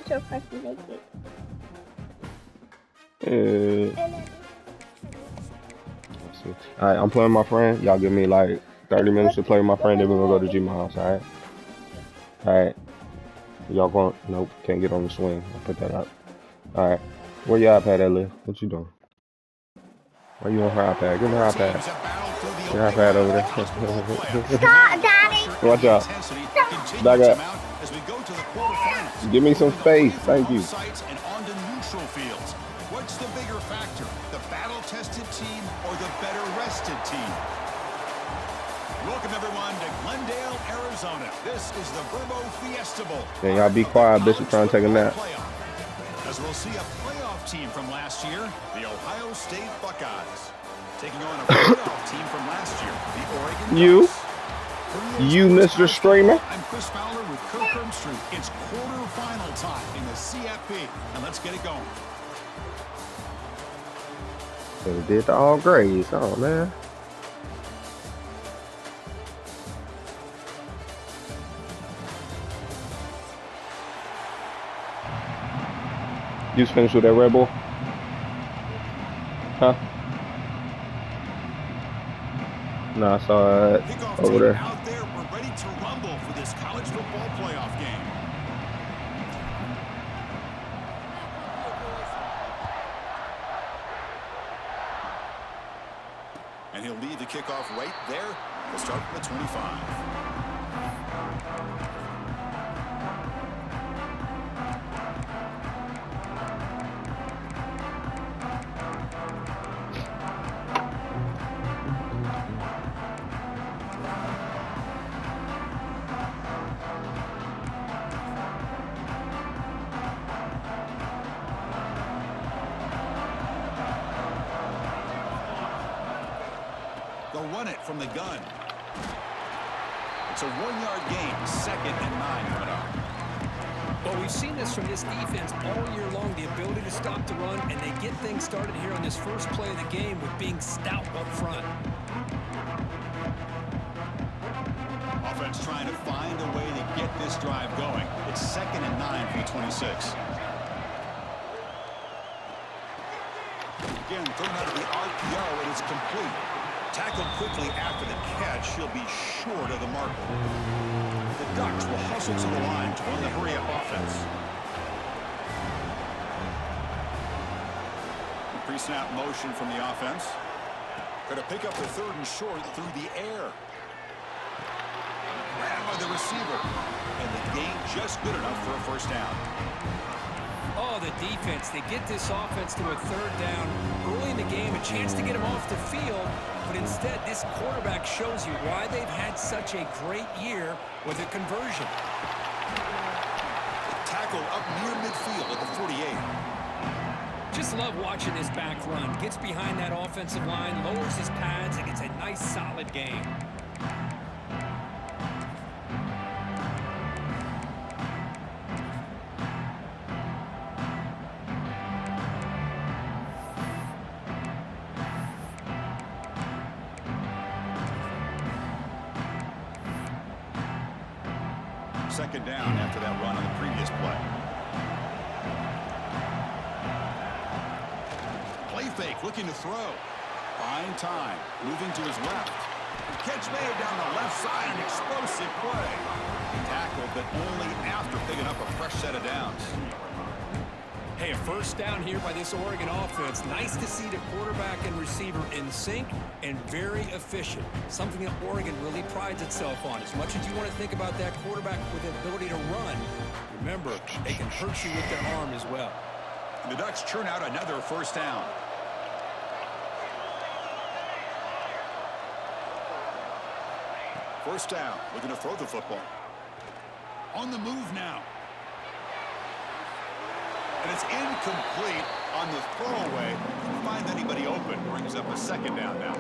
so fucking naked. Let's see. All right, I'm playing with my friend. Y'all give me like 30 minutes to play with my friend. Then we're gonna go to G's house. All right. All right. Y'all going? Nope. Can't get on the swing. I'll put that up. All right. Where your iPad at, Liv? What you doing? Why you on her iPad? Give me her iPad. Get her iPad over there. Stop, Daddy. Watch out. Back up. Give me some space. Thank you. What's the bigger factor? The battle-tested team or the better-rested team? Welcome, everyone, to Glendale, Arizona. This is the Verbo Fiesta Bowl. Yeah, y'all be quiet, Bishop trying to take a nap. As we'll see a playoff team from last year, the Ohio State Buckeyes. Taking on a playoff team from last year, the Oregon Ducks. You, Mr. Streamer. I'm Chris Fowler with Kirk Herbstreit. It's quarterfinal time in the CFP, and let's get it going. They did the all grades. Oh, man. You just finished with that Red Bull? Huh? No, I saw it over there. Out there, we're ready to rumble for this college football playoff game. And he'll lead the kickoff right there. We'll start from the 25. They'll run it from the gun. It's a 1-yard gain, 2nd and 9 coming up. Well, we've seen this from this defense all year long, the ability to stop the run, and they get things started here on this first play of the game with being stout up front. Offense trying to find a way to get this drive going. It's 2nd and 9 for the 26. Again, thrown out of the RPO, and it's complete. Tackled quickly after the catch. He'll be short of the marker. The Ducks will hustle to the line to run the hurry-up offense. Pre-snap motion from the offense. Going to pick up the 3rd and short through the air. Grabbed by the receiver. And the gain just good enough for a first down. Oh, the defense. They get this offense to a 3rd down early in the game, a chance to get them off the field. But instead, this quarterback shows you why they've had such a great year with a conversion. Tackle up near midfield at the 48. Just love watching this back run. Gets behind that offensive line, lowers his pads, and gets a nice, solid gain. Second down after that run on the previous play. Play fake, looking to throw. Fine time, moving to his left. Catch made down the left side, an explosive play. Tackled, but only after picking up a fresh set of downs. Hey, a first down here by this Oregon offense. Nice to see the quarterback and receiver in sync and very efficient. Something that Oregon really prides itself on. As much as you want to think about that quarterback with the ability to run, remember, they can hurt you with their arm as well. The Ducks churn out another first down. First down, looking to throw the football. On the move now. And it's incomplete on the throwaway. Couldn't find anybody open. Brings up a 2nd down now.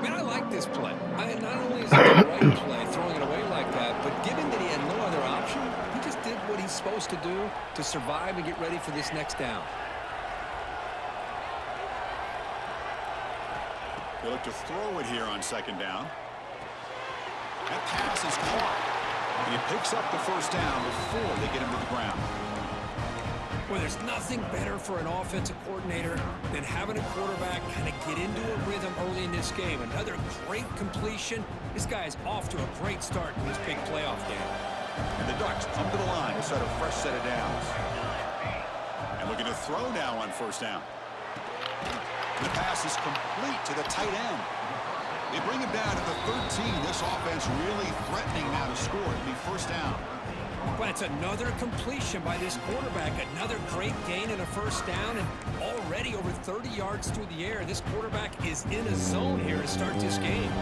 Man, I like this play. Not only is it the right play, throwing it away like that, but given that he had no other option, he just did what he's supposed to do to survive and get ready for this next down. They look to throw it here on 2nd down. That pass is caught. And he picks up the first down before they get him to the ground. Well, there's nothing better for an offensive coordinator than having a quarterback kind of get into a rhythm early in this game. Another great completion. This guy is off to a great start in this big playoff game. And the Ducks come to the line to start a fresh set of downs. And looking to throw now on first down. And the pass is complete to the tight end. They bring him down to the 13. This offense really threatening now to score. It'll be first down. But it's another completion by this quarterback. Another great gain and a first down, and already over 30 yards through the air. This quarterback is in a zone here to start this game.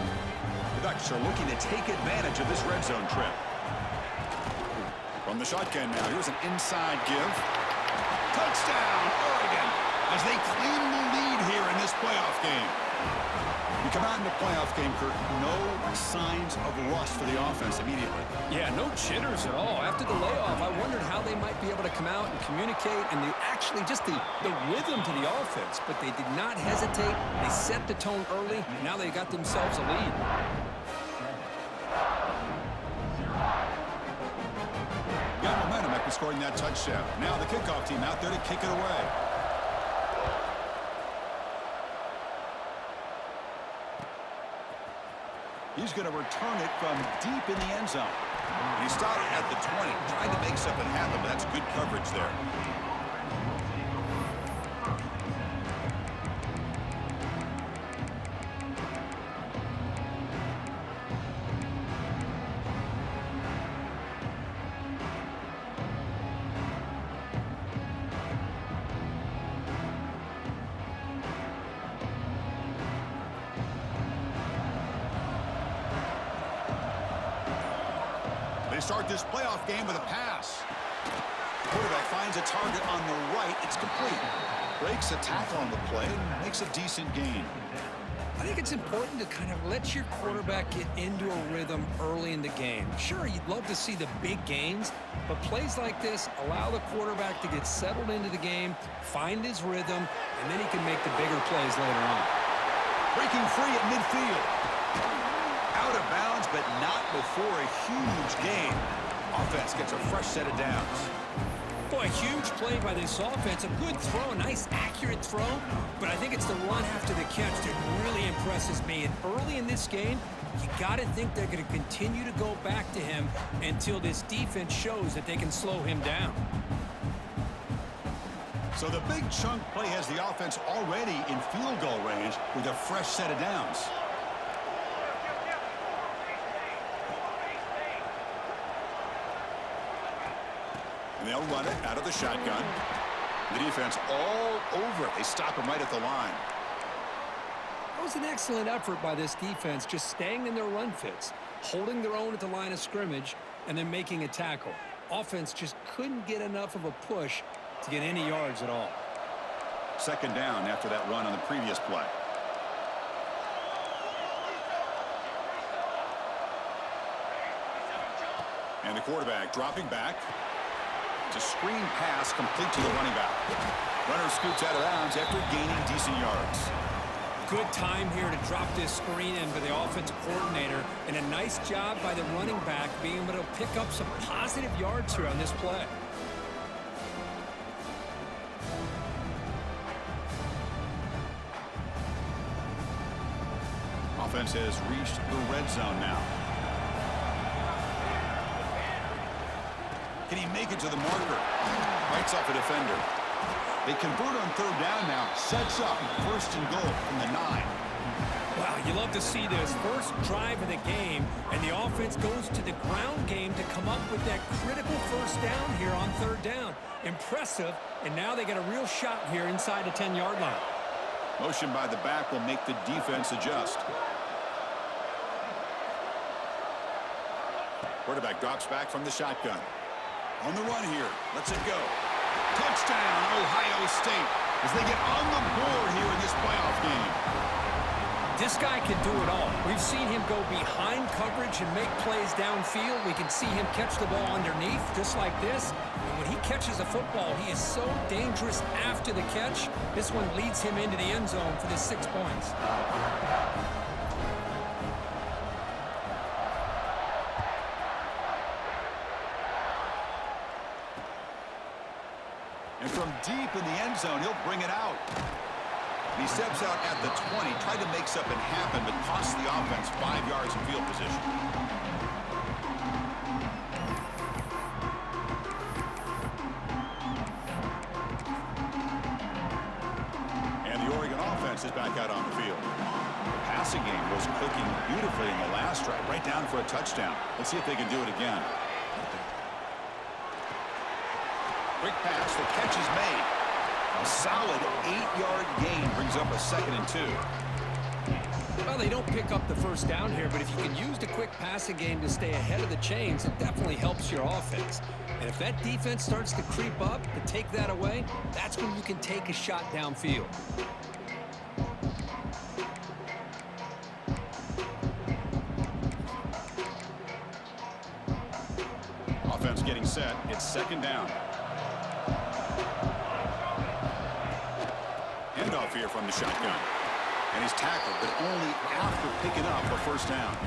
The Ducks are looking to take advantage of this red zone trip. From the shotgun now, here's an inside give. Touchdown, Oregon, as they claim the lead here in this playoff game. We come out in the playoff game, Kirk, no signs of rust for the offense immediately. Yeah, no jitters at all. After the layoff, I wondered how they might be able to come out and communicate and actually just the rhythm to the offense. But they did not hesitate. They set the tone early. Now they got themselves a lead. Got momentum after scoring that touchdown. Now the kickoff team out there to kick it away. He's going to return it from deep in the end zone. And he started at the 20, trying to make something happen, but that's good coverage there. Start this playoff game with a pass. Quarterback finds a target on the right. It's complete. Breaks a tackle on the play and makes a decent gain. I think it's important to kind of let your quarterback get into a rhythm early in the game. Sure, you'd love to see the big gains, but plays like this allow the quarterback to get settled into the game, find his rhythm, and then he can make the bigger plays later on. Breaking free at midfield. Out of bounds, but not before a huge gain. Offense gets a fresh set of downs. Boy, huge play by this offense. A good throw, a nice accurate throw, but I think it's the run after the catch that really impresses me. And early in this game, you got to think they're going to continue to go back to him until this defense shows that they can slow him down. So the big chunk play has the offense already in field goal range with a fresh set of downs. And they'll run it out of the shotgun. The defense all over it. They stop him right at the line. That was an excellent effort by this defense, just staying in their run fits, holding their own at the line of scrimmage, and then making a tackle. Offense just couldn't get enough of a push to get any yards at all. Second down after that run on the previous play. And the quarterback dropping back. It's a screen pass complete to the running back. Runner scoots out of bounds after gaining decent yards. Good time here to drop this screen in by the offensive coordinator, and a nice job by the running back being able to pick up some positive yards here on this play. Offense has reached the red zone now. Can he make it to the marker? Bites off a defender. They convert on third down now. Sets up first and goal from the 9. Wow, you love to see this. First drive of the game, and the offense goes to the ground game to come up with that critical first down here on third down. Impressive, and now they get a real shot here inside the 10-yard line. Motion by the back will make the defense adjust. Quarterback drops back from the shotgun. On the run here. Let's it go. Touchdown, Ohio State, as they get on the board here in this playoff game. This guy can do it all. We've seen him go behind coverage and make plays downfield. We can see him catch the ball underneath, just like this. And when he catches a football, he is so dangerous after the catch. This one leads him into the end zone for the 6 points. And from deep in the end zone, he'll bring it out. He steps out at the 20, tried to make something happen, but cost the offense 5 yards in field position. And the Oregon offense is back out on the field. The passing game was clicking beautifully in the last drive, right down for a touchdown. Let's see if they can do it again. Quick pass, the catch is made. A solid 8-yard gain brings up a 2nd and 2. Well, they don't pick up the first down here, but if you can use the quick passing game to stay ahead of the chains, it definitely helps your offense. And if that defense starts to creep up to take that away, that's when you can take a shot downfield. Offense getting set. It's 2nd down. Handoff here from the shotgun. And he's tackled, but only after picking up a first down.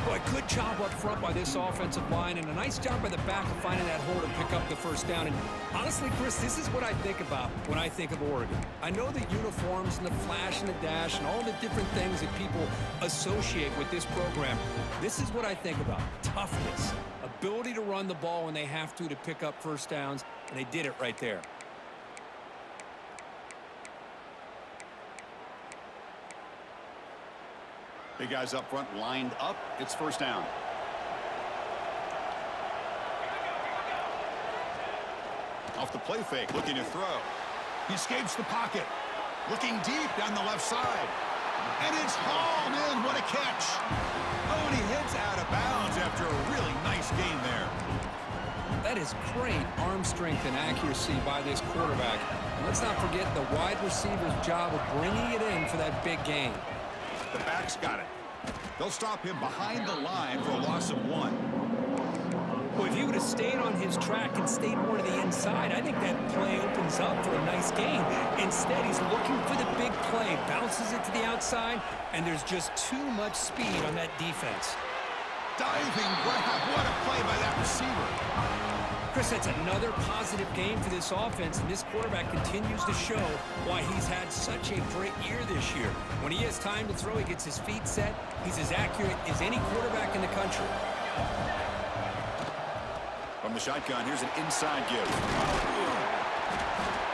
Boy, good job up front by this offensive line, and a nice job by the back of finding that hole to pick up the first down. And honestly, Chris, this is what I think about when I think of Oregon. I know the uniforms and the flash and the dash and all the different things that people associate with this program. This is what I think about. Toughness, ability to run the ball when they have to pick up first downs, and they did it right there. Big guys up front lined up. It's first down. Off the play fake, looking to throw. He escapes the pocket. Looking deep down the left side. And it's hauled in. What a catch. Oh, and he heads out of bounds after a really nice gain there. That is great arm strength and accuracy by this quarterback. And let's not forget the wide receiver's job of bringing it in for that big gain. The back's got it. They'll stop him behind the line for a loss of 1. Well, if he would have stayed on his track and stayed more to the inside, I think that play opens up for a nice gain. Instead, he's looking for the big play, bounces it to the outside, and there's just too much speed on that defense. Diving grab. What a play by that receiver. Chris, that's another positive game for this offense, and this quarterback continues to show why he's had such a great year this year. When he has time to throw, he gets his feet set. He's as accurate as any quarterback in the country. From the shotgun, here's an inside give.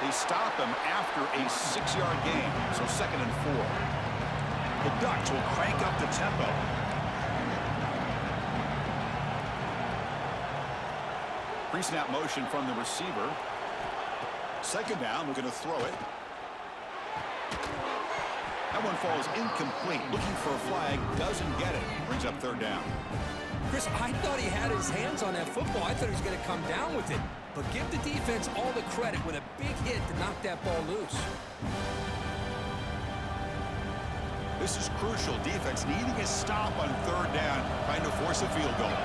They stop him after a 6-yard gain, so 2nd and 4. The Ducks will crank up the tempo. Pre-snap motion from the receiver. 2nd down, we're going to throw it. That one falls incomplete. Looking for a flag, doesn't get it. Brings up 3rd down. Chris, I thought he had his hands on that football. I thought he was going to come down with it. But give the defense all the credit with a big hit to knock that ball loose. This is crucial. Defense needing a stop on 3rd down, trying to force a field goal.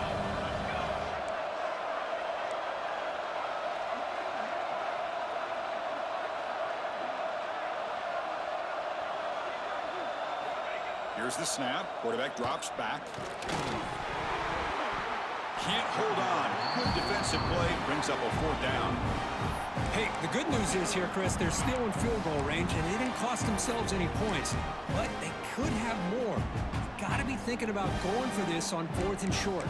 Here's the snap. Quarterback drops back. Can't hold on. Good defensive play. Brings up a 4th down. Hey, the good news is here, Chris, they're still in field goal range, and they didn't cost themselves any points. But they could have more. You've got to be thinking about going for this on 4th and short.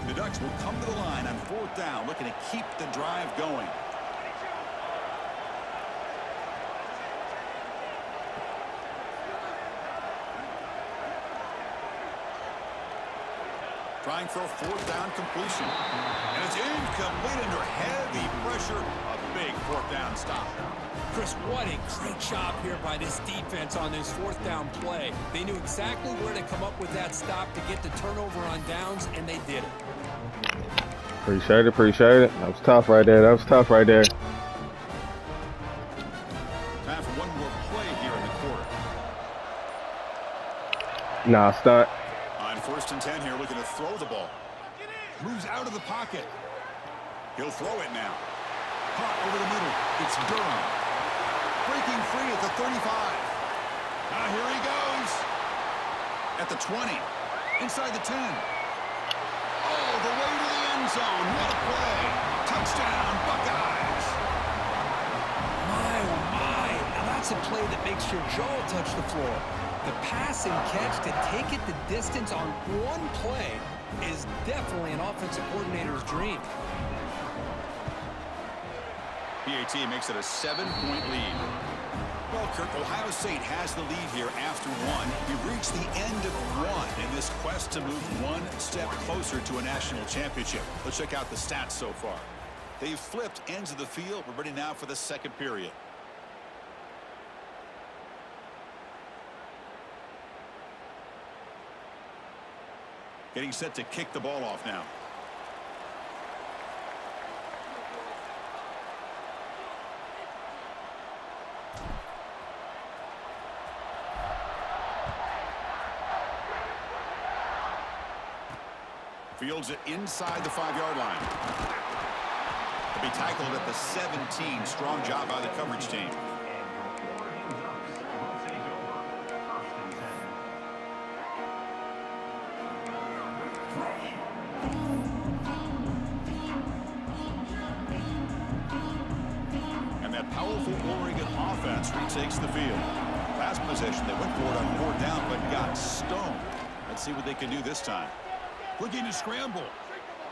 The Ducks will come to the line on 4th down, looking to keep the drive going. Trying for a 4th down completion. And it's incomplete under heavy pressure. A big 4th down stop. Chris, what a great job here by this defense on this 4th down play. They knew exactly where to come up with that stop to get the turnover on downs, and they did it. Appreciate it, appreciate it. That was tough right there. That was tough right there. Time for one more play here in the quarter. Nah, stunt. On 1st and 10 here, looking to throw the ball. Moves out of the pocket. He'll throw it now. Caught over the middle. It's Durham. Breaking free at the 35. Here he goes. At the 20. Inside the 10. Oh, the way to the end zone. What a play. Touchdown, Buckeyes. My, oh my. Now that's a play that makes your jaw touch the floor. The pass and catch to take it the distance on one play is definitely an offensive coordinator's dream. PAT makes it a 7-point lead. Well, Kirk, Ohio State has the lead here after one. We've reached the end of one in this quest to move one step closer to a national championship. Let's check out the stats so far. They've flipped ends of the field. We're ready now for the second period. Getting set to kick the ball off now. Fields it inside the 5-yard line. He'll be tackled at the 17. Strong job by the coverage team. And that powerful Oregon offense retakes the field. Last possession, they went for it on 4th down, but got stoned. Let's see what they can do this time. Looking to scramble.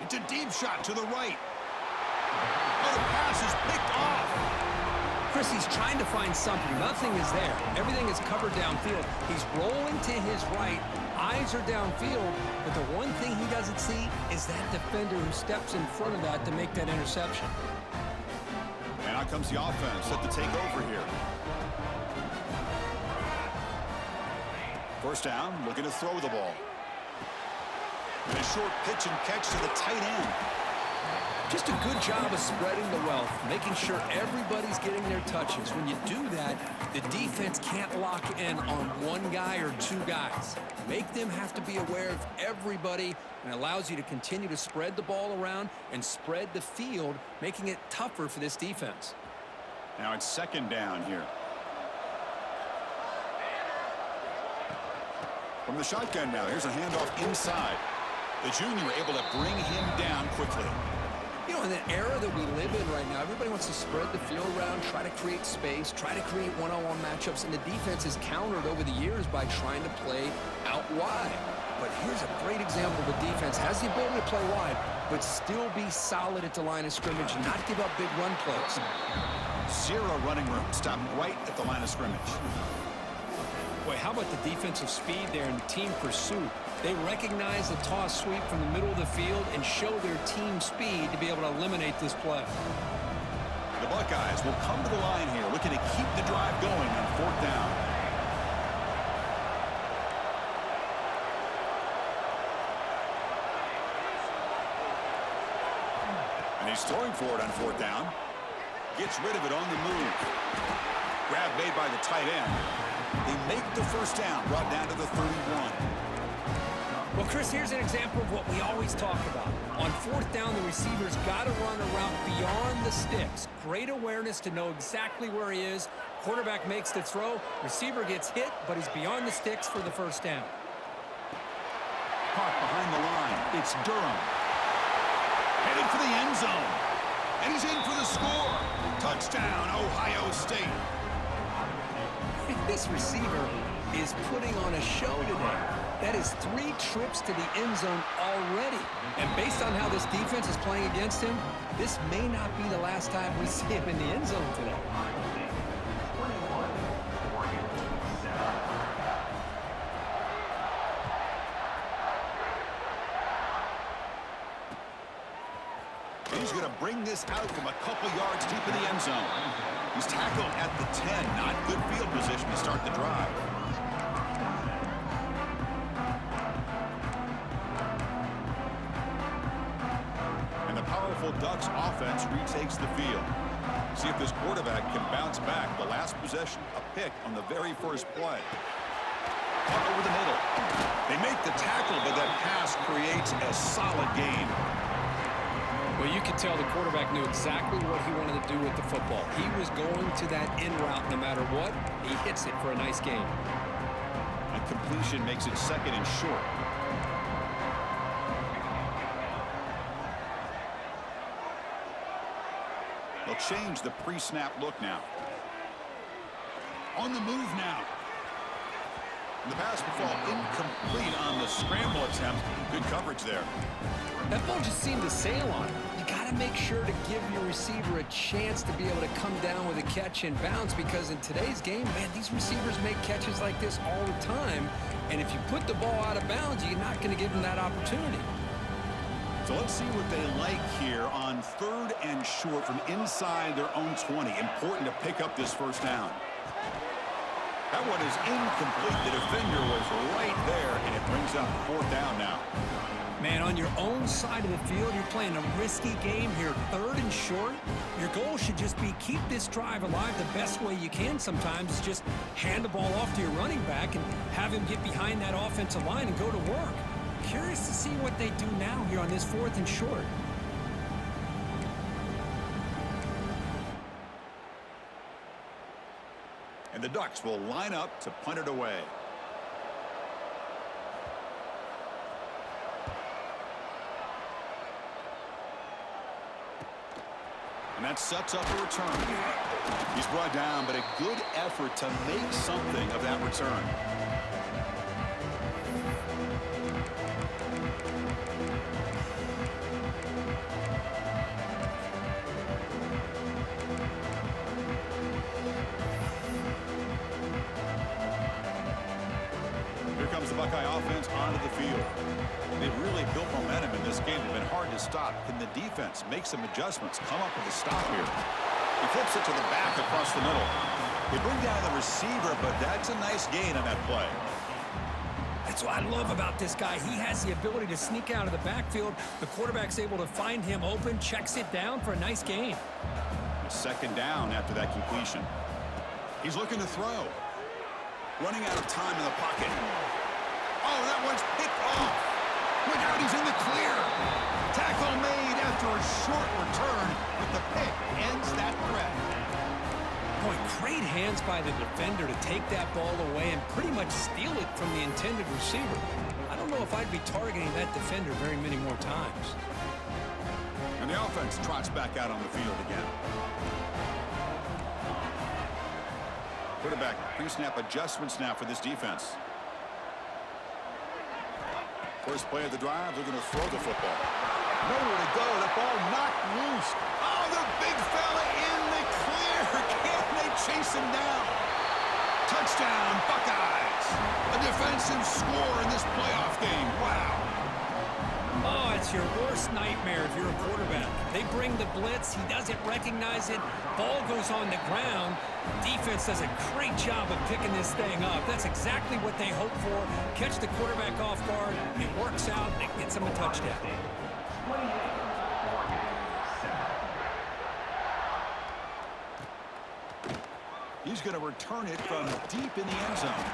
It's a deep shot to the right. Oh, the pass is picked off. Chris, he's trying to find something. Nothing is there. Everything is covered downfield. He's rolling to his right. Eyes are downfield. But the one thing he doesn't see is that defender who steps in front of that to make that interception. And out comes the offense set to take over here. First down, looking to throw the ball. And a short pitch and catch to the tight end. Just a good job of spreading the wealth, making sure everybody's getting their touches. When you do that, the defense can't lock in on one guy or two guys. Make them have to be aware of everybody, and allows you to continue to spread the ball around and spread the field, making it tougher for this defense. Now it's second down here. From the shotgun now, here's a handoff inside. The junior able to bring him down quickly. You know, in the era that we live in right now, everybody wants to spread the field around, try to create space, try to create one-on-one matchups, and the defense is countered over the years by trying to play out wide. But here's a great example of a defense has the ability to play wide, but still be solid at the line of scrimmage and not give up big run plays. Zero running room. Stopped right at the line of scrimmage. Boy, how about the defensive speed there and team pursuit? They recognize the toss sweep from the middle of the field and show their team speed to be able to eliminate this play. The Buckeyes will come to the line here, looking to keep the drive going on 4th down. And he's throwing for it on 4th down. Gets rid of it on the move. Grab made by the tight end. They make the first down, brought down to the 31. Well, Chris, here's an example of what we always talk about. On 4th down, the receiver's got to run a route beyond the sticks. Great awareness to know exactly where he is. Quarterback makes the throw. Receiver gets hit, but he's beyond the sticks for the first down. Caught behind the line. It's Durham. Headed for the end zone. And he's in for the score. Touchdown, Ohio State. This receiver is putting on a show today. That is 3 trips to the end zone already. And based on how this defense is playing against him, this may not be the last time we see him in the end zone today. He's going to bring this out from a couple yards deep in the end zone. He's tackled at the 10. Not good field position to start the drive. And the powerful Ducks offense retakes the field. See if this quarterback can bounce back. The last possession, a pick on the very first play. Caught over the middle. They make the tackle, but that pass creates a solid gain. Well, you could tell the quarterback knew exactly what he wanted to do with the football. He was going to that in route no matter what. He hits it for a nice gain. A completion makes it 2nd and short. They'll change the pre-snap look now. On the move now. The pass will fall incomplete on the scramble attempt. Good coverage there. That ball just seemed to sail on it. You got to make sure to give your receiver a chance to be able to come down with a catch and bounce, because in today's game, man, these receivers make catches like this all the time. And if you put the ball out of bounds, you're not going to give them that opportunity. So let's see what they like here on 3rd and short from inside their own 20. Important to pick up this first down. That one is incomplete. The defender was right there, and it brings up 4th down now. Man, on your own side of the field, you're playing a risky game here. 3rd and short. Your goal should just be keep this drive alive the best way you can sometimes. Is just hand the ball off to your running back and have him get behind that offensive line and go to work. Curious to see what they do now here on this 4th and short. And the Ducks will line up to punt it away. And that sets up a return. He's brought down, but a good effort to make something of that return. Here comes the Buckeye offense onto the field. They've really built momentum in this game. They've been hard to stop. Can the defense make some adjustments, come up with a stop here? He flips it to the back across the middle. They bring down the receiver, but that's a nice gain on that play. That's what I love about this guy. He has the ability to sneak out of the backfield. The quarterback's able to find him open, checks it down for a nice gain. 2nd down after that completion. He's looking to throw. Running out of time in the pocket. Oh, that one's picked off. Look out, he's in the clear. Tackle made after a short return, but the pick ends that threat. Boy, great hands by the defender to take that ball away and pretty much steal it from the intended receiver. I don't know if I'd be targeting that defender very many more times. And the offense trots back out on the field again. Quarterback pre-snap adjustments now for this defense. First play of the drive, they're going to throw the football. Nowhere to go, the ball knocked loose. Oh, the big fella in the clear. Can they chase him down? Touchdown, Buckeyes. A defensive score in this playoff game. Wow. Oh, it's your worst nightmare if you're a quarterback. They bring the blitz. He doesn't recognize it. Ball goes on the ground. Defense does a great job of picking this thing up. That's exactly what they hope for. Catch the quarterback off guard. It works out. It gets him a touchdown. He's going to return it from deep in the end zone.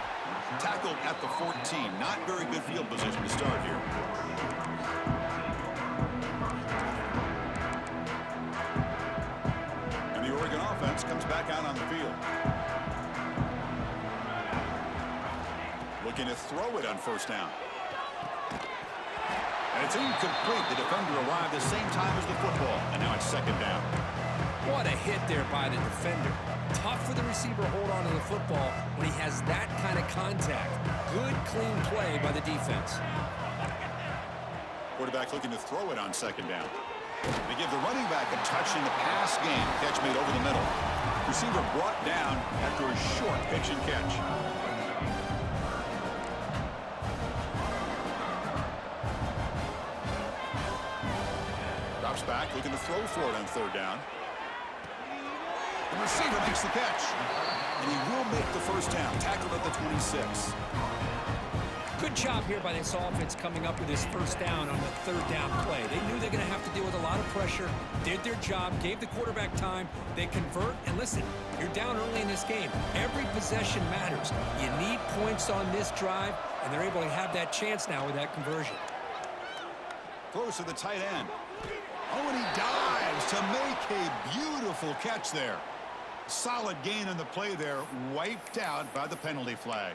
Tackled at the 14. Not very good field position to start here. And the Oregon offense comes back out on the field. Looking to throw it on 1st down. And it's incomplete. The defender arrived the same time as the football. And now it's 2nd down. What a hit there by the defender. Tough for the receiver to hold on to the football when he has that kind of contact. Good, clean play by the defense. Quarterback looking to throw it on 2nd down. They give the running back a touch in the pass game. Catch made over the middle. Receiver brought down after a short pitch and catch. Drops back, looking to throw for it on 3rd down. The receiver makes the catch. And he will make the 1st down. Tackled at the 26. Good job here by this offense coming up with his 1st down on the 3rd down play. They knew they're going to have to deal with a lot of pressure, did their job, gave the quarterback time. They convert, and listen, you're down early in this game. Every possession matters. You need points on this drive, and they're able to have that chance now with that conversion. Throws to the tight end. Oh, and he dives to make a beautiful catch there. Solid gain on the play there, wiped out by the penalty flag.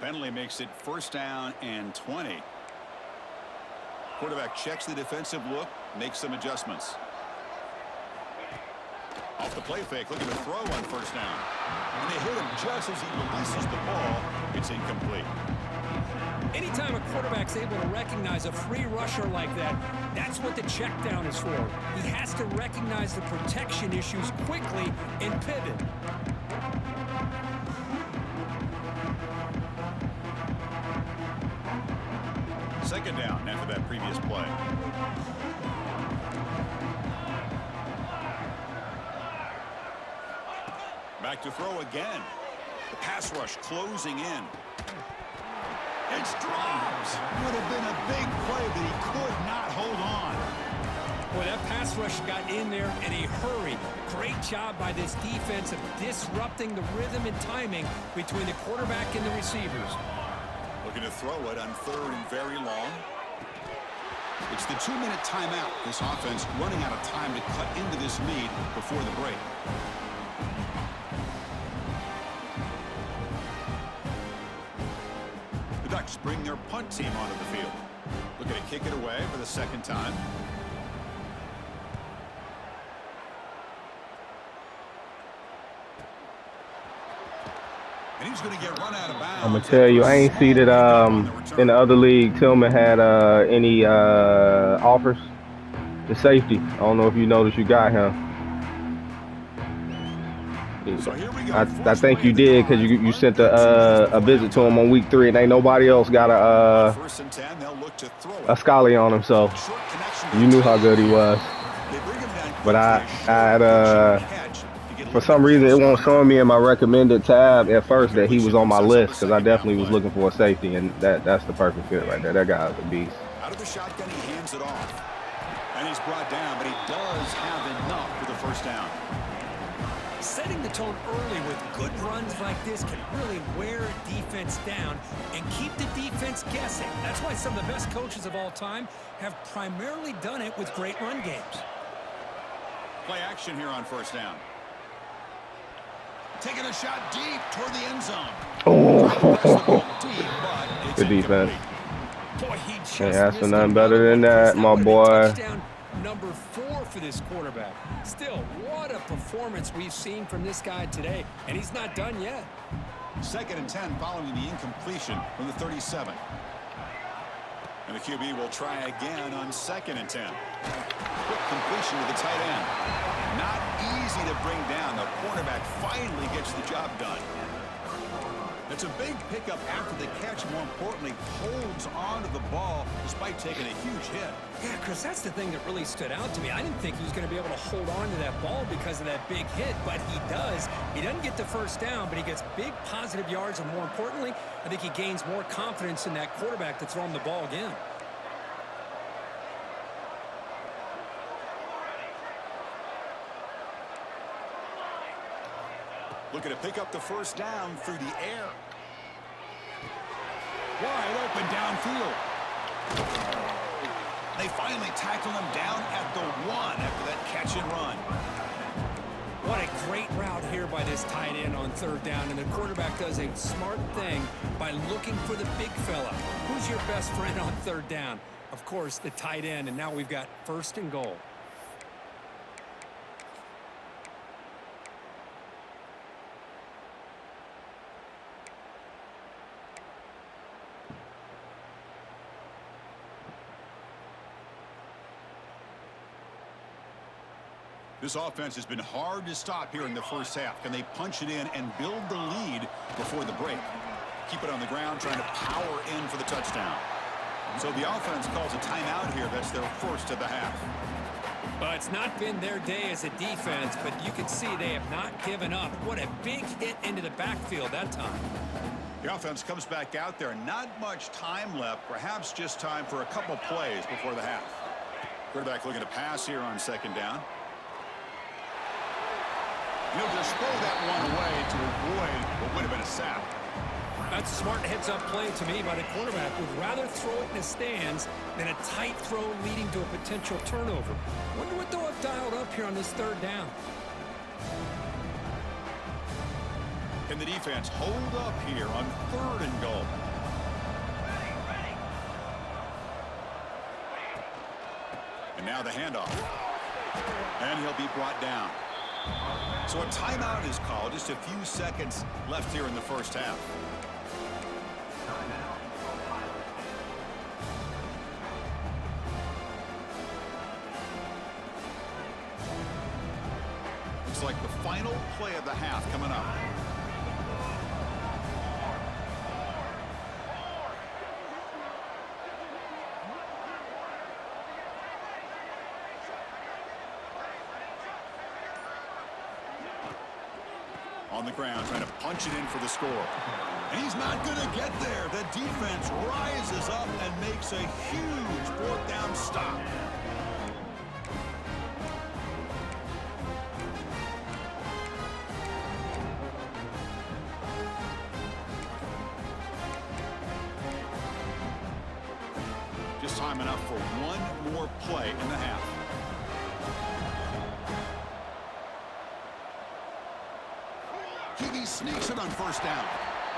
Penalty makes it 1st down and 20. Quarterback checks the defensive look, makes some adjustments. Off the play fake, looking to throw on 1st down. And they hit him just as he releases the ball. It's incomplete. Anytime a quarterback's able to recognize a free rusher like that, that's what the check down is for. He has to recognize the protection issues quickly and pivot. Second down after that previous play. Back to throw again. The pass rush closing in. It's dropped. Would have been a big play, but he could not hold on. Boy, that pass rush got in there in a hurry. Great job by this defense of disrupting the rhythm and timing between the quarterback and the receivers. Looking to throw it on 3rd and very long. It's the 2-minute timeout. This offense running out of time to cut into this lead before the break. The Ducks bring their punt team onto the field. Looking to kick it away for the 2nd time. And he's going to get run out of bounds. I'm gonna tell you, I ain't see that in the other league Tillman had any offers to safety. I don't know if you noticed you got him. So here we go. I think you did because you sent a visit to him on week 3, and ain't nobody else got a 1st and 10, they'll look to throw it. Scully on him, so you knew how good he was. But I had for some reason it won't show me in my recommended tab at first that he was on my list because I definitely was looking for a safety, and that's the perfect fit right there. That guy's a beast. Out of the shotgun, he hands it off, and he's brought down, but he does have enough for the 1st down. Setting the tone early with good runs like this can really wear a defense down and keep the defense guessing. That's why some of the best coaches of all time have primarily done it with great run games. Play action here on 1st down. Taking a shot deep toward the end zone. Good defense. Boy, he just Can't ask for missed nothing him. better than that, my would've been boy. touchdown number 4 for this quarterback. Still, what a performance we've seen from this guy today, and he's not done yet. 2nd and 10 following the incompletion from the 37. And the QB will try again on 2nd and 10. Quick completion to the tight end. Not easy to bring down. The cornerback finally gets the job done. It's a big pickup after the catch. More importantly, holds on to the ball despite taking a huge hit. Yeah, Chris, that's the thing that really stood out to me. I didn't think he was going to be able to hold on to that ball because of that big hit, but he does. He doesn't get the 1st down, but he gets big positive yards, and more importantly, I think he gains more confidence in that quarterback to throw him the ball again. Looking to pick up the 1st down through the air. Wide open downfield. They finally tackle him down at the 1 after that catch and run. What a great route here by this tight end on 3rd down, and the quarterback does a smart thing by looking for the big fella. Who's your best friend on 3rd down? Of course, the tight end, and now we've got 1st and goal. This offense has been hard to stop here in the 1st half. Can they punch it in and build the lead before the break? Keep it on the ground, trying to power in for the touchdown. So the offense calls a timeout here. That's their 1st of the half. Well, it's not been their day as a defense, but you can see they have not given up. What a big hit into the backfield that time. The offense comes back out there. Not much time left. Perhaps just time for a couple plays before the half. Quarterback looking to pass here on 2nd down. He'll just throw that one away to avoid what would have been a sack. That's a smart heads-up play to me by the quarterback. Would rather throw it in the stands than a tight throw leading to a potential turnover. Wonder what they'll have dialed up here on this third down. Can the defense hold up here on 3rd and goal? And now the handoff. And he'll be brought down. So a timeout is called. Just a few seconds left here in the first half. Looks like the final play of the half coming up. On the ground, trying to punch it in for the score. And he's not going to get there. The defense rises up and makes a huge 4th down stop. Just time enough for one more play in the half. He sneaks it on 1st down.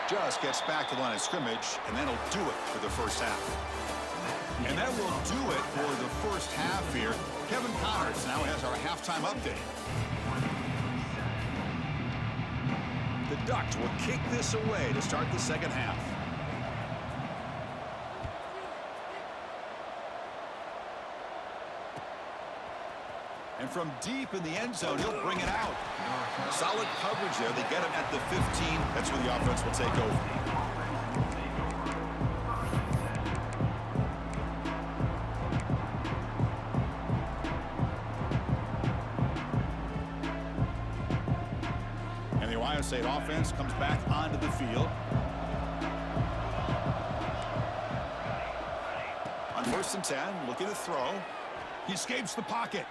Just gets back to the line of scrimmage, and that'll do it for the first half. And that will do it for the first half here. Kevin Connors now has our halftime update. The Ducks will kick this away to start the second half. And from deep in the end zone, he'll bring it out. Solid coverage there. They get him at the 15. That's where the offense will take over. And the Ohio State offense comes back onto the field. On 1st and 10, looking to throw. He escapes the pocket.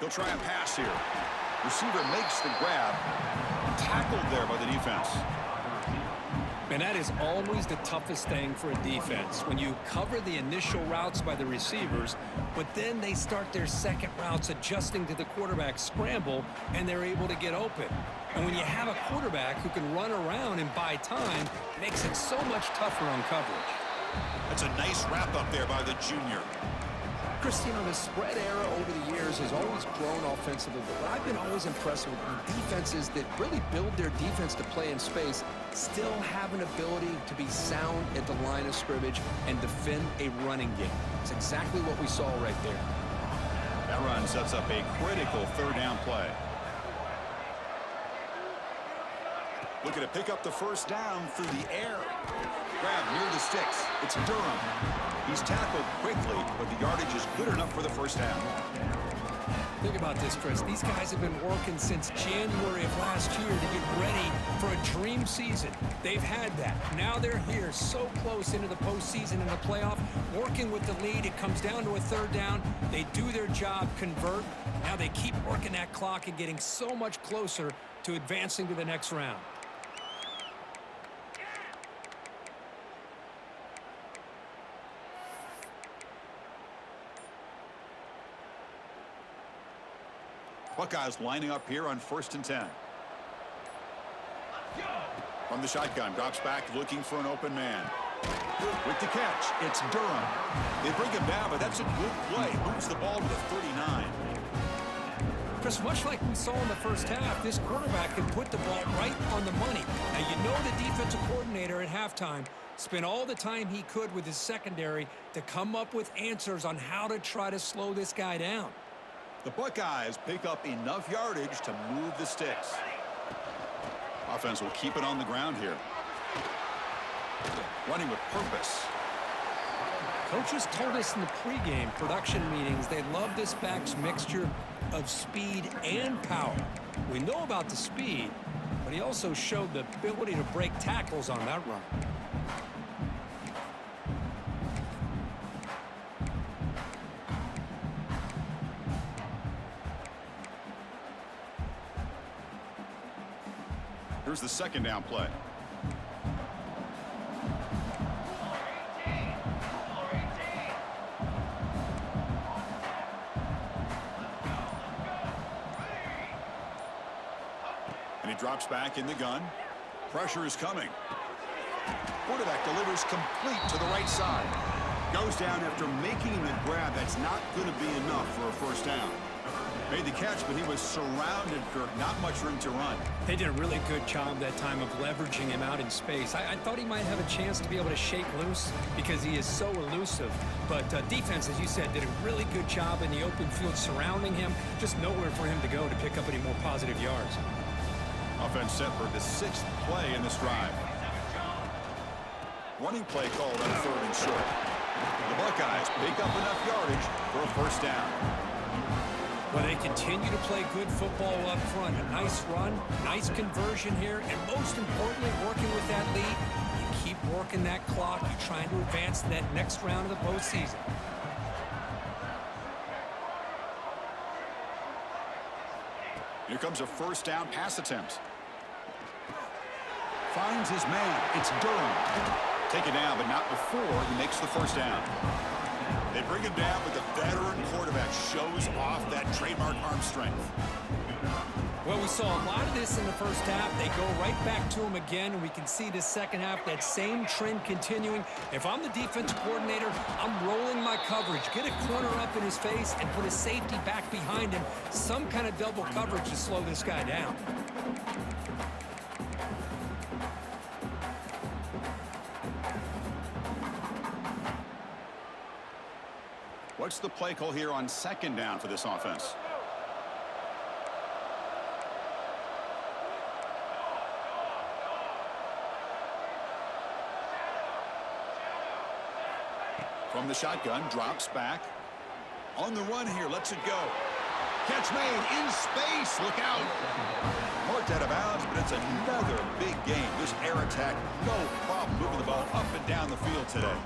He'll try a pass here. Receiver makes the grab. Tackled there by the defense. And that is always the toughest thing for a defense. When you cover the initial routes by the receivers, but then they start their second routes adjusting to the quarterback's scramble, and they're able to get open. And when you have a quarterback who can run around and buy time, it makes it so much tougher on coverage. That's a nice wrap up there by the junior. Chris, you know, the spread era over the years has always grown offensively, but what I've been always impressed with defenses that really build their defense to play in space still have an ability to be sound at the line of scrimmage and defend a running game. It's exactly what we saw right there. That run sets up a critical 3rd down play. Looking to pick up the 1st down through the air. Grab near the sticks. It's Durham. He's tackled quickly, but the yardage is good enough for the 1st down. Think about this, Chris. These guys have been working since January of last year to get ready for a dream season. They've had that. Now they're here so close into the postseason and the playoff, working with the lead. It comes down to a 3rd down. They do their job, convert. Now they keep working that clock and getting so much closer to advancing to the next round. Buckeyes lining up here on 1st and 10. From the shotgun, drops back looking for an open man. With the catch, it's Durham. They bring him down, but that's a good play. Moves the ball to the 39. Chris, much like we saw in the first half, this quarterback can put the ball right on the money. Now, you know the defensive coordinator at halftime spent all the time he could with his secondary to come up with answers on how to try to slow this guy down. The Buckeyes pick up enough yardage to move the sticks. Offense will keep it on the ground here. Running with purpose. Coaches told us in the pregame production meetings they love this back's mixture of speed and power. We know about the speed, but he also showed the ability to break tackles on that run. Here's the 2nd down play. And he drops back in the gun. Pressure is coming. Quarterback delivers complete to the right side. Goes down after making the grab. That's not going to be enough for a first down. Made the catch, but he was surrounded, Kirk. Not much room to run. They did a really good job that time of leveraging him out in space. I thought he might have a chance to be able to shake loose because he is so elusive. But defense, as you said, did a really good job in the open field surrounding him. Just nowhere for him to go to pick up any more positive yards. Offense set for the 6th play in this drive. Running play called on 3rd and short. The Buckeyes pick up enough yardage for a first down. Well, they continue to play good football up front. A nice run, nice conversion here, and most importantly, working with that lead, you keep working that clock. You're trying to advance to that next round of the postseason. Here comes a first down pass attempt. Finds his man. It's Durham. Taken down, but not before he makes the first down. They bring him down, but the veteran quarterback shows off that trademark arm strength. Well, we saw a lot of this in the first half. They go right back to him again, and we can see the second half, that same trend continuing. If I'm the defensive coordinator, I'm rolling my coverage. Get a corner up in his face and put a safety back behind him. Some kind of double coverage to slow this guy down. What's the play call here on 2nd down for this offense? From the shotgun, drops back. On the run here, lets it go. Catch made in space. Look out. Marked out of bounds, but it's another big game. This air attack, no problem moving the ball up and down the field today.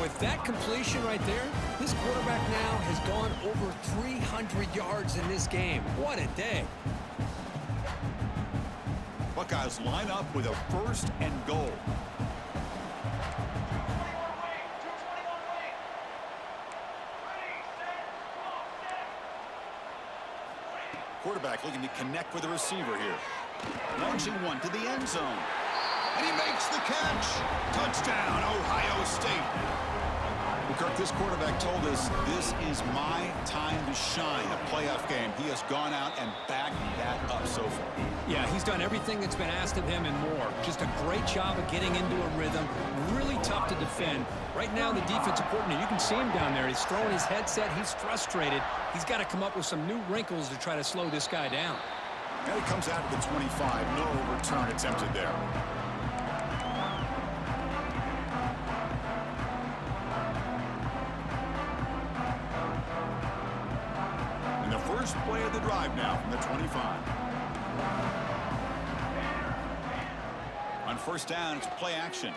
With that completion right there, this quarterback now has gone over 300 yards in this game. What a day. Buckeyes line up with a 1st and goal. Quarterback looking to connect with the receiver here. Launching one to the end zone. And he makes the catch. Touchdown, Ohio State. Well, Kirk, this quarterback told us this is my time to shine. A playoff game. He has gone out and backed that up so far. Yeah, he's done everything that's been asked of him and more. Just a great job of getting into a rhythm. Really tough to defend. Right now, the defensive coordinator, you can see him down there. He's throwing his headset. He's frustrated. He's got to come up with some new wrinkles to try to slow this guy down. And he comes out of the 25. No return attempted there. And the first play of the drive now from the 25. On first down, it's play action.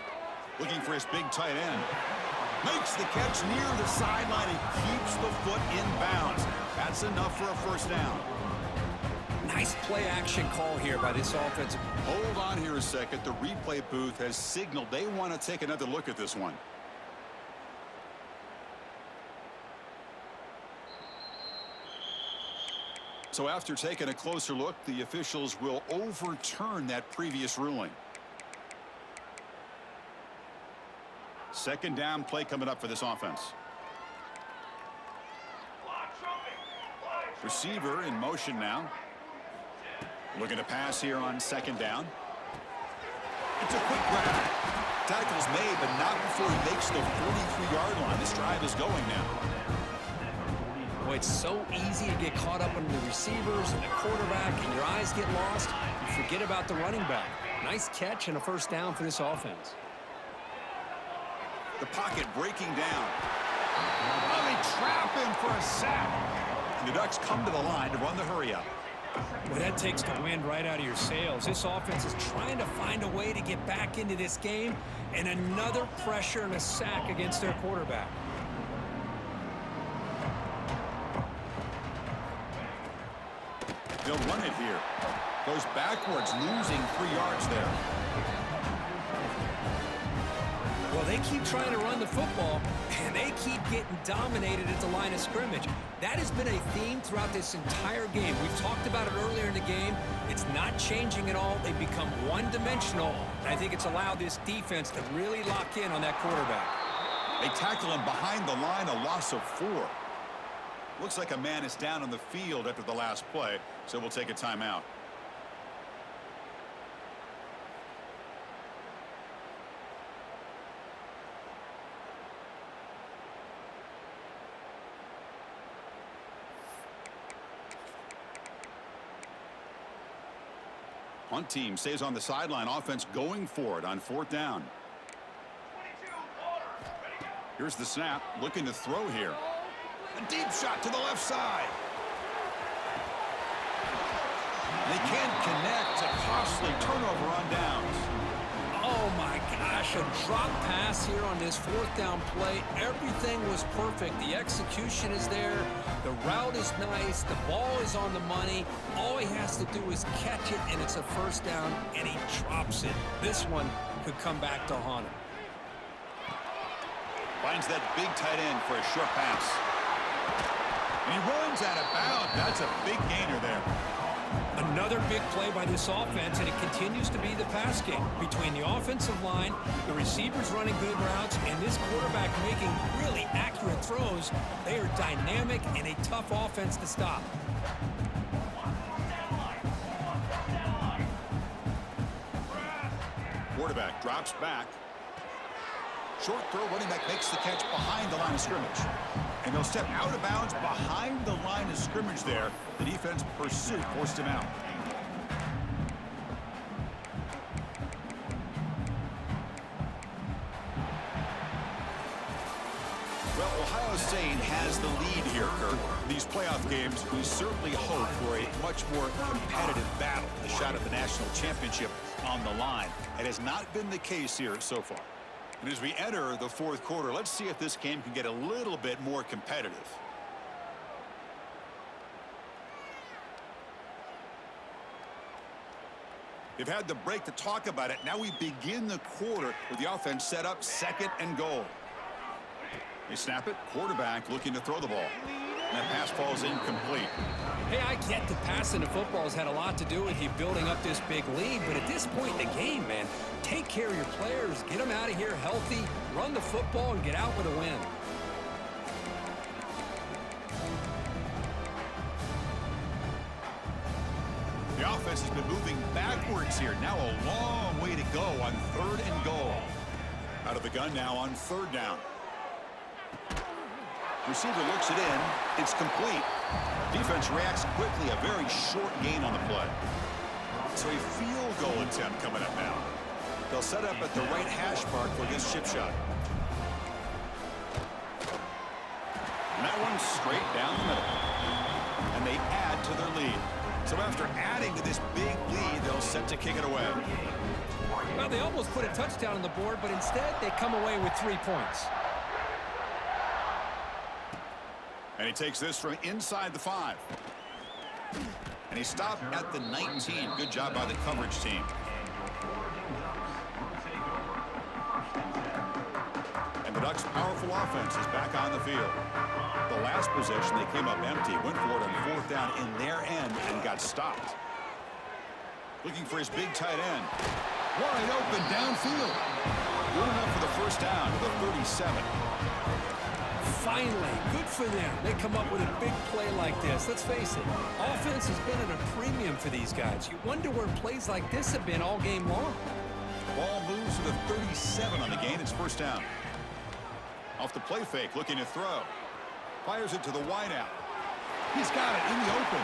Looking for his big tight end. Makes the catch near the sideline and keeps the foot in bounds. That's enough for a first down. Nice play action call here by this offensive. Hold on here a second. The replay booth has signaled they want to take another look at this one. So after taking a closer look, the officials will overturn that previous ruling. 2nd down play coming up for this offense. Receiver in motion now. Looking to pass here on 2nd down. It's a quick grab. Tackle's made, but not before he makes the 43-yard line. This drive is going now. Boy, it's so easy to get caught up on the receivers and the quarterback, and your eyes get lost. You forget about the running back. Nice catch and a first down for this offense. The pocket breaking down. Oh, they trap him for a sack. And the Ducks come to the line to run the hurry-up. Well, that takes the wind right out of your sails. This offense is trying to find a way to get back into this game, and another pressure and a sack against their quarterback. They'll run it here. Goes backwards, losing 3 yards there. Well, they keep trying to run the football, and they keep getting dominated at the line of scrimmage. That has been a theme throughout this entire game. We've talked about it earlier in the game. It's not changing at all. They've become one-dimensional, and I think it's allowed this defense to really lock in on that quarterback. They tackle him behind the line, a loss of 4. Looks like a man is down on the field after the last play, so we'll take a timeout. Punt team stays on the sideline. Offense going for it on 4th down. Here's the snap. Looking to throw here. A deep shot to the left side. They can't connect. A costly turnover on downs. Oh, my gosh, a drop pass here on this 4th down play. Everything was perfect. The execution is there. The route is nice. The ball is on the money. All he has to do is catch it, and it's a 1st down, and he drops it. This one could come back to haunt him. Finds that big tight end for a short pass. And he runs out of bounds. That's a big gainer there. Another big play by this offense, and it continues to be the pass game. Between the offensive line, the receivers running good routes, and this quarterback making really accurate throws, they are dynamic and a tough offense to stop. Quarterback drops back. Short throw, running back makes the catch behind the line of scrimmage. And he'll step out of bounds behind the line of scrimmage there. The defense pursuit forced him out. Well, Ohio State has the lead here, Kirk. These playoff games, we certainly hope for a much more competitive battle. The shot at the national championship on the line. It has not been the case here so far. And as we enter the 4th quarter, let's see if this game can get a little bit more competitive. They've had the break to talk about it. Now we begin the quarter with the offense set up 2nd and goal. They snap it. Quarterback looking to throw the ball. And that pass falls incomplete. Hey, I get the passing the football has had a lot to do with you building up this big lead, but at this point in the game, man, take care of your players, get them out of here healthy, run the football, and get out with a win. The offense has been moving backwards here. Now a long way to go on 3rd and goal. Out of the gun now on 3rd down. Receiver looks it in. It's complete. Defense reacts quickly. A very short gain on the play. So a field goal attempt coming up now. They'll set up at the right hash mark for this chip shot. And that one's straight down the middle. And they add to their lead. So after adding to this big lead, they'll set to kick it away. Well, they almost put a touchdown on the board, but instead they come away with 3 points. And he takes this from inside the 5. And he stopped at the 19. Good job by the coverage team. And the Ducks' powerful offense is back on the field. The last possession, they came up empty, went for it on 4th down in their end and got stopped. Looking for his big tight end. Wide open downfield. Good enough for the 1st down to the 37. Finally, good for them. They come up with a big play like this. Let's face it, offense has been at a premium for these guys. You wonder where plays like this have been all game long. Ball moves to the 37 on the gain. It's 1st down. Off the play fake, looking to throw. Fires it to the wideout. He's got it in the open.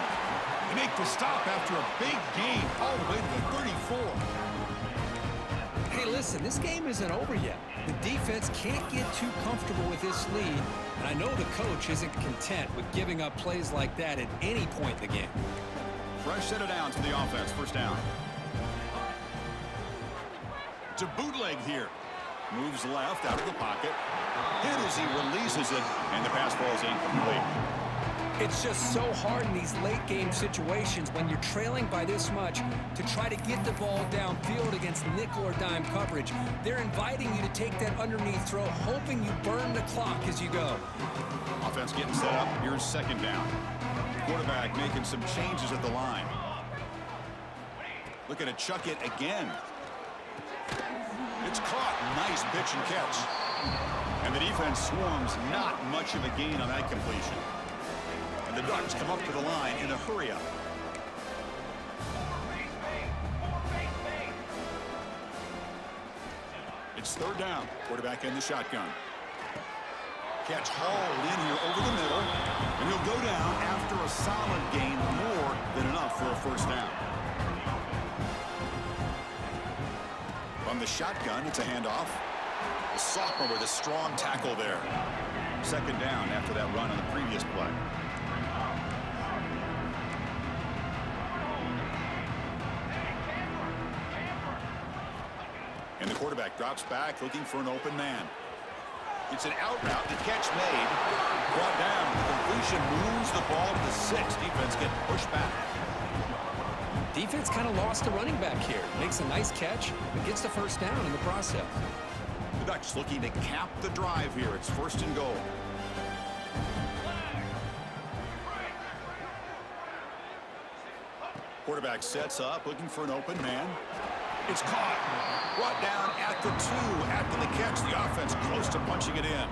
They make the stop after a big gain all the way to the 34. Hey, listen, this game isn't over yet. The defense can't get too comfortable with this lead, and I know the coach isn't content with giving up plays like that at any point in the game. Fresh set of downs for the offense. 1st down. To bootleg here. Moves left out of the pocket. Hit as he releases it, and the pass ball is incomplete. It's just so hard in these late game situations when you're trailing by this much to try to get the ball downfield against nickel or dime coverage. They're inviting you to take that underneath throw, hoping you burn the clock as you go. Offense getting set up. Here's second down. Quarterback making some changes at the line. Looking to chuck it again. It's caught. Nice pitch and catch. And the defense swarms. Not much of a gain on that completion. And the Ducks come up to the line in a hurry-up. It's third down. Quarterback in the shotgun. Catch hauled in here over the middle. And he'll go down after a solid gain, more than enough for a first down. From the shotgun, it's a handoff. The sophomore with a strong tackle there. Second down after that run on the previous play. And the quarterback drops back looking for an open man. It's an out route. The catch made. Brought down. The completion moves the ball to the 6. Defense getting pushed back. Defense kind of lost the running back here. Makes a nice catch, but gets the first down in the process. The Ducks looking to cap the drive here. It's first and goal. Quarterback sets up, looking for an open man. It's caught. Brought down at the 2 after the catch. The offense close to punching it in.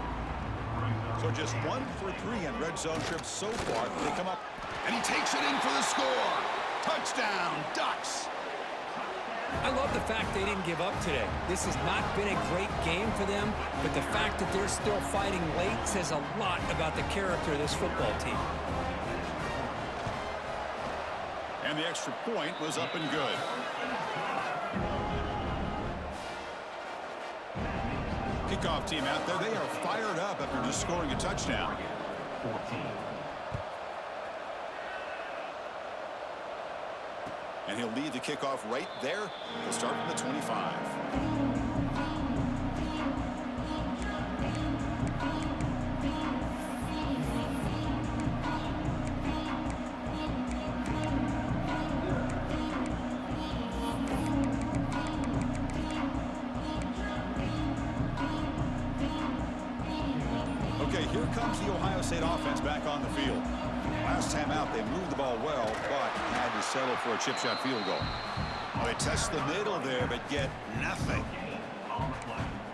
So just 1 for 3 on red zone trips so far. They come up, and he takes it in for the score. Touchdown, Ducks. I love the fact they didn't give up today. This has not been a great game for them, but the fact that they're still fighting late says a lot about the character of this football team. And the extra point was up and good. Kickoff team out there. They are fired up after just scoring a touchdown. And he'll lead the kickoff right there. He'll start from the 25. Okay, here comes the Ohio State offense back on the field. Last time out, they moved the ball well, but had to settle for a chip shot field goal. Well, they test the middle there, but get nothing.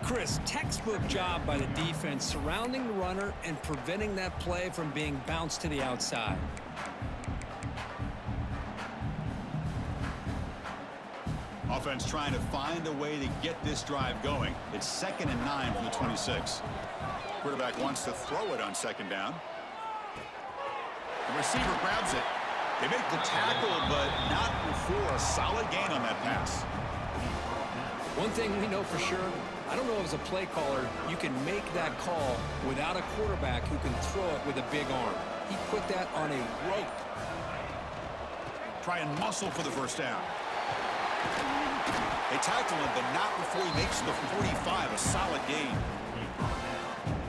Chris, textbook job by the defense surrounding the runner and preventing that play from being bounced to the outside. Offense trying to find a way to get this drive going. It's 2nd and 9 from the 26. Quarterback wants to throw it on second down. The receiver grabs it. They make the tackle, but not before a solid gain on that pass. One thing we know for sure, I don't know as a play caller, you can make that call without a quarterback who can throw it with a big arm. He put that on a rope. Try and muscle for the first down. They tackle him, but not before he makes the 45, a solid gain.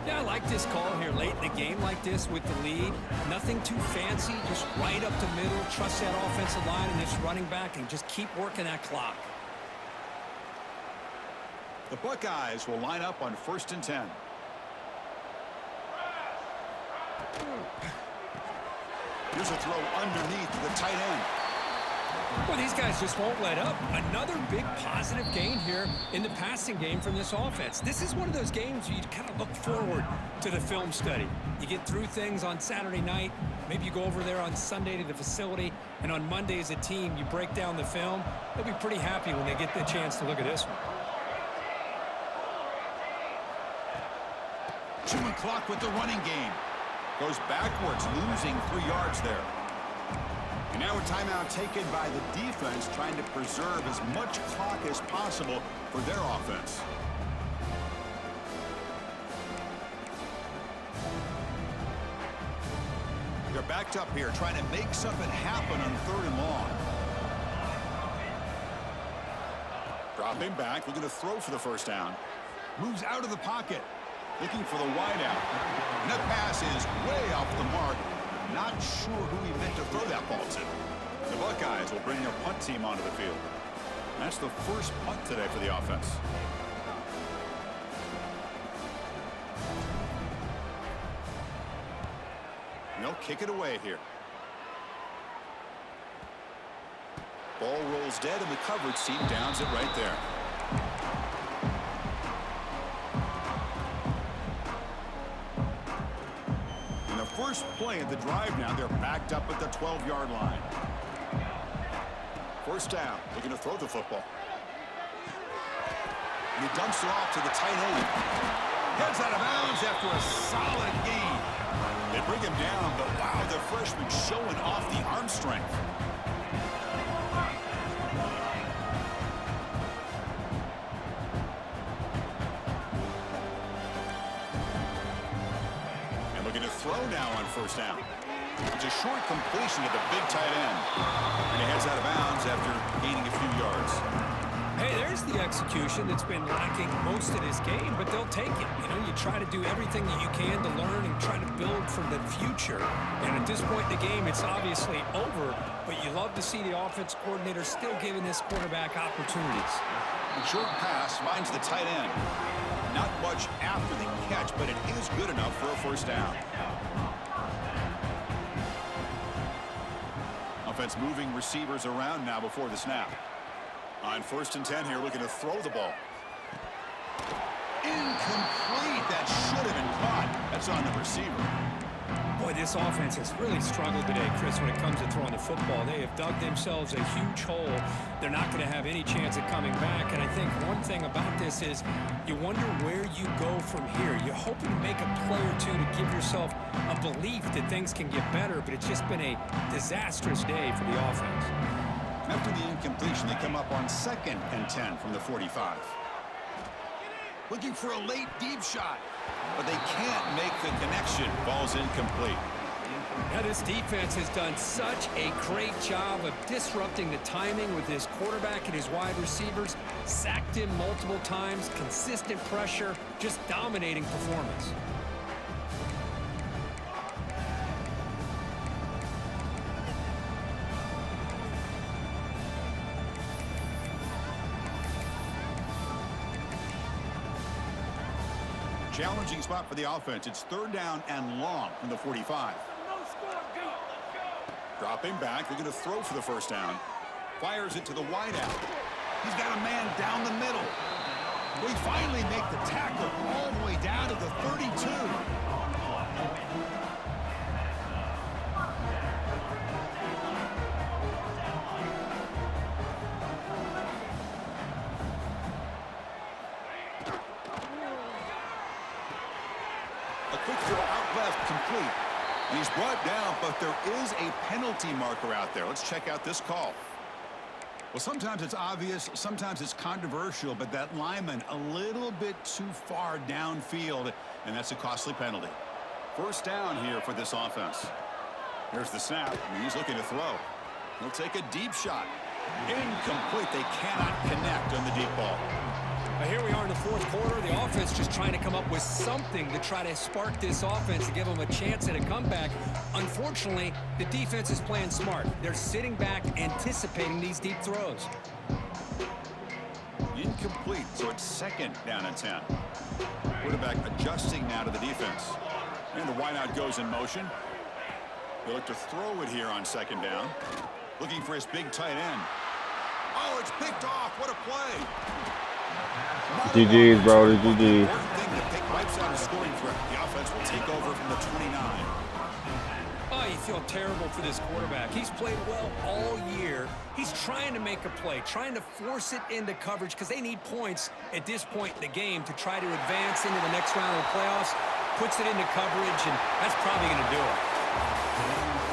Yeah, I like this call here late in the game like this with the lead. Nothing too fancy, just right up the middle. Trust that offensive line and this running back and just keep working that clock. The Buckeyes will line up on 1st and 10. Here's a throw underneath to the tight end. Well, these guys just won't let up. Another big positive gain here in the passing game from this offense. This is one of those games you kind of look forward to the film study. You get through things on Saturday night. Maybe you go over there on Sunday to the facility, and on Monday as a team, you break down the film. They'll be pretty happy when they get the chance to look at this one. Chewing clock with the running game. Goes backwards, losing 3 yards there. And now a timeout taken by the defense, trying to preserve as much clock as possible for their offense. They're backed up here, trying to make something happen on 3rd and long. Dropping back, looking to throw for the first down. Moves out of the pocket, looking for the wideout. And that pass is way off the mark. Not sure who he meant to throw that ball to. The Buckeyes will bring their punt team onto the field. That's the first punt today for the offense. And they'll kick it away here. Ball rolls dead, and the coverage team downs it right there. In the first play of the drive now, they're backed up at the 12-yard line. First down, looking to throw the football. And he dumps it off to the tight end. Heads out of bounds after a solid gain. They bring him down, but wow, the freshman showing off the arm strength. And looking to throw now on first down. It's a short completion to the big tight end. And he heads out of bounds after gaining a few yards. Hey, there's the execution that's been lacking most of this game, but they'll take it. You know, you try to do everything that you can to learn and try to build for the future. And at this point in the game, it's obviously over, but you love to see the offense coordinator still giving this quarterback opportunities. The short pass finds the tight end. Not much after the catch, but it is good enough for a first down. Offense moving receivers around now before the snap. On 1st and 10 here, looking to throw the ball. Incomplete. That should have been caught. That's on the receiver. Boy, this offense has really struggled today, Chris, when it comes to throwing the football. They have dug themselves a huge hole. They're not going to have any chance of coming back. And I think one thing about this is you wonder where you go from here. You're hoping to make a play or two to give yourself a belief that things can get better, but it's just been a disastrous day for the offense. After the incompletion, they come up on 2nd and 10 from the 45. Looking for a late deep shot, but they can't make the connection. Ball's incomplete. Now, this defense has done such a great job of disrupting the timing with his quarterback and his wide receivers. Sacked him multiple times, consistent pressure, just dominating performance. Challenging spot for the offense. It's 3rd down and long from the 45. Dropping back. They're going to throw for the first down. Fires it to the wideout. He's got a man down the middle. We finally make the tackle all the way down to the 32. Complete. And he's brought down, but there is a penalty marker out there. Let's check out this call. Well, sometimes it's obvious, sometimes it's controversial, but that lineman a little bit too far downfield, and that's a costly penalty. First down here for this offense. Here's the snap, and he's looking to throw. He'll take a deep shot. Incomplete. They cannot connect on the deep ball. Here we are in the 4th quarter. The offense just trying to come up with something to try to spark this offense to give them a chance at a comeback. Unfortunately, the defense is playing smart. They're sitting back, anticipating these deep throws. Incomplete, so it's 2nd down and 10. Quarterback adjusting now to the defense. And the wideout goes in motion. They look to throw it here on 2nd down. Looking for his big tight end. Oh, it's picked off. What a play. GG's, bro. The GG's. Thing to pick wipes out a scoring threat. The offense will take over from the 29. Oh, you feel terrible for this quarterback. He's played well all year. He's trying to make a play, trying to force it into coverage because they need points at this point in the game to try to advance into the next round of the playoffs. Puts it into coverage, and that's probably going to do it.